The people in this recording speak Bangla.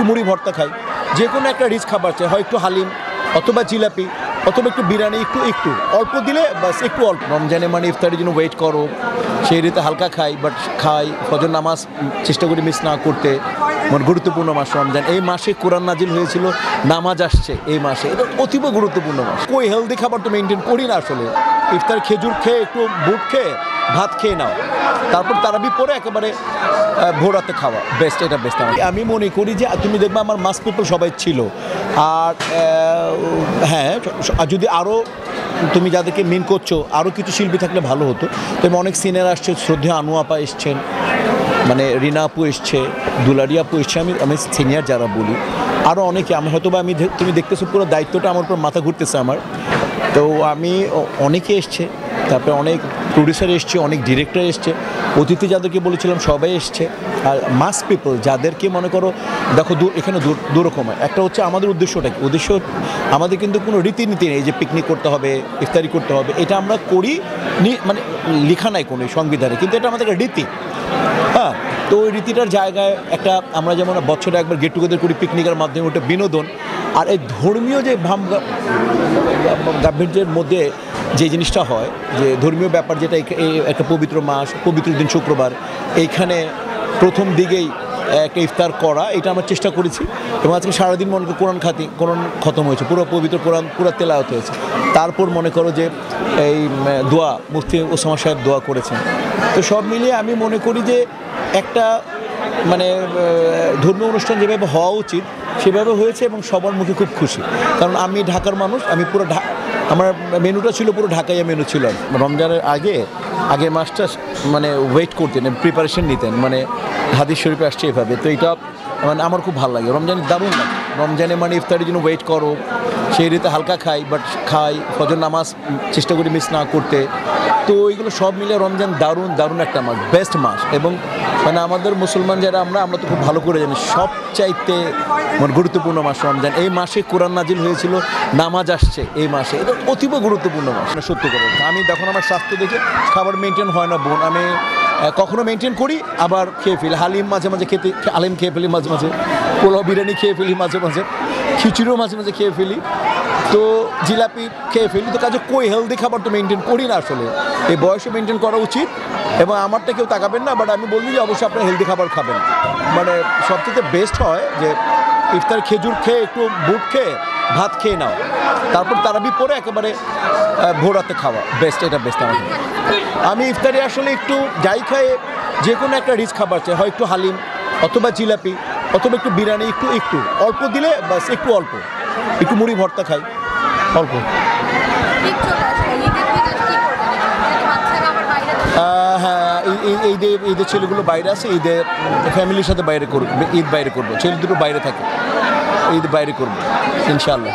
মুড়ি ভর্তা খাই, যে কোনো একটা রিচ খাবার চাই, হয় একটু হালিম অথবা জিলাপি অথবা একটু বিরিয়ানি, একটু অল্প দিলে বাস, একটু অল্প। রমজানে মানে ইফতারের জন্য ওয়েট করো, সেই রীতে হালকা খাই, বাট খাই। ফজর নামাজ চেষ্টা করি মিস না করতে। মানে গুরুত্বপূর্ণ মাস রমজান। এই মাসে কোরআন নাজিল হয়েছিল, নামাজ আসছে এই মাসে, এটা অতীব গুরুত্বপূর্ণ মাস। কই হেলদি খাবার তো মেনটেন করি না আসলে। ইফতার খেজুর খেয়ে, একটু বুট খেয়ে, ভাত খেয়ে নাও, তারপর তারাবি পরে একেবারে ভোর রাতে খাওয়া বেস্ট, এটা বেস্ট। আমি মনে করি যে তুমি দেখবে আমার মাস পিপল সবাই ছিল। আর হ্যাঁ, যদি আরও তুমি যাদেরকে মেন করছো, আরও কিছু শিল্পী থাকলে ভালো হতো। তুমি অনেক সিনিয়র আসছে, শ্রদ্ধেয় আনু আপা এসছেন, মানে রিনা আপু এসছে, দুলারি আপু এসছে, আমি সিনিয়র যারা বলি, আরও অনেকে। আমি হয়তো বা তুমি দেখতেছো পুরো দায়িত্বটা আমার উপর মাথা ঘুরতেছে আমার। তো আমি অনেকে এসছে, তারপরে অনেক প্রডিউসার এসছে, অনেক ডিরেক্টর এসছে, অতিথি যাদেরকে বলেছিলাম সবাই এসছে। আর মাস পিপল যাদেরকে মনে করো, দেখো এখানে দুরকম হয়। একটা হচ্ছে আমাদের উদ্দেশ্য আমাদের কিন্তু কোনো রীতিনীতি নেই যে পিকনিক করতে হবে, ইফতারি করতে হবে। এটা আমরা করি, মানে লেখা নাই কোনো সংবিধানে, কিন্তু এটা আমাদের একটা রীতি। হ্যাঁ, তো ওই রীতিটার জায়গায় একটা আমরা যেমন বছরে একবার গেট টুগেদার করি পিকনিকের মাধ্যমে, ওটা বিনোদন। আর এই ধর্মীয় যে গাম্ভীর্যের মধ্যে যে জিনিসটা হয়, যে ধর্মীয় ব্যাপার, যেটা এই একটা পবিত্র মাস, পবিত্র দিন শুক্রবার, এইখানে প্রথম দিকেই একটা ইফতার করা, এটা আমরা চেষ্টা করেছি। এবং আজকে সারাদিন মনে করো কোরআন খতম হয়েছে, পুরো পবিত্র কোরআন পুরো তেলাওয়াত হয়েছে। তারপর মনে করো যে এই দোয়া, মুফতি ওসামা সাহেব দোয়া করেছেন। তো সব মিলিয়ে আমি মনে করি যে একটা মানে ধর্মীয় অনুষ্ঠান যেভাবে হওয়া উচিত সেভাবে হয়েছে, এবং সবার মুখে খুব খুশি। কারণ আমি ঢাকার মানুষ, আমি পুরো আমার মেনুটা ছিল পুরো ঢাকাইয়া মেনু ছিল। রমজানের আগের মাসটা মানে ওয়েট করতেন, প্রিপারেশন নিতেন, মানে হাদিস শরীফে আসছে এভাবে। তো এটা মানে আমার খুব ভালো লাগে। রমজানে দারুণ লাগে। রমজানে মানে ইফতারের জন্য ওয়েট করো, সেই রীতে হালকা খাই, বাট খাই। ফজর নামাজ চেষ্টা করি মিস না করতে। তো এইগুলো সব মিলে রমজান দারুণ একটা মাস, বেস্ট মাস। এবং মানে আমাদের মুসলমান যারা আমরা তো খুব ভালো করে জানি সবচাইতে মানে গুরুত্বপূর্ণ মাস রমজান। এই মাসে কোরআন নাজিল হয়েছিল, নামাজ আসছে এই মাসে, এটা অতীব গুরুত্বপূর্ণ মাস। সত্য করে আমি যখন আমার স্বাস্থ্য দেখে খাবার মেনটেন হয় না বোন, আমি কখনো মেনটেন করি, আবার খেয়ে ফেলি। হালিম মাঝে মাঝে হালিম খেয়ে ফেলি, মাঝে মাঝে পোলাও বিরিয়ানি খেয়ে ফেলি, মাঝে মাঝে খিচুড়িও মাঝে মাঝে খেয়ে ফেলি, তো জিলাপি খেয়ে ফেলি। তো কাজে কই হেলদি খাবার তো মেনটেন করি না আসলে। এই বয়সে মেনটেন করা উচিত, এবং আমারটা কেউ তাকাবেন না, বাট আমি বলবো যে অবশ্যই আপনারা হেলদি খাবার খাবেন। মানে সবচেয়ে বেস্ট হয় যে ইফতার খেজুর খেয়ে, একটু বুট খেয়ে, ভাত খেয়ে নাও, তারপর তারাবি পরে একেবারে ভোর রাতে খাওয়া বেস্ট, এটা বেস্ট আমার। আমি ইফতারে আসলে একটু যাই খাই, যে কোনো একটা রিচ খাবার চাই, হয় একটু হালিম অথবা জিলাপি অথবা একটু বিরিয়ানি, একটু অল্প দিলে বাস, একটু মুড়ি ভর্তা খাই অল্প। হ্যাঁ, ঈদের ছেলেগুলো বাইরে আছে, ঈদে ফ্যামিলির সাথে ঈদ বাইরে করবো। ছেলে দুটো বাইরে থাকে, ঈদ বাইরে করবো ইনশাআল্লাহ।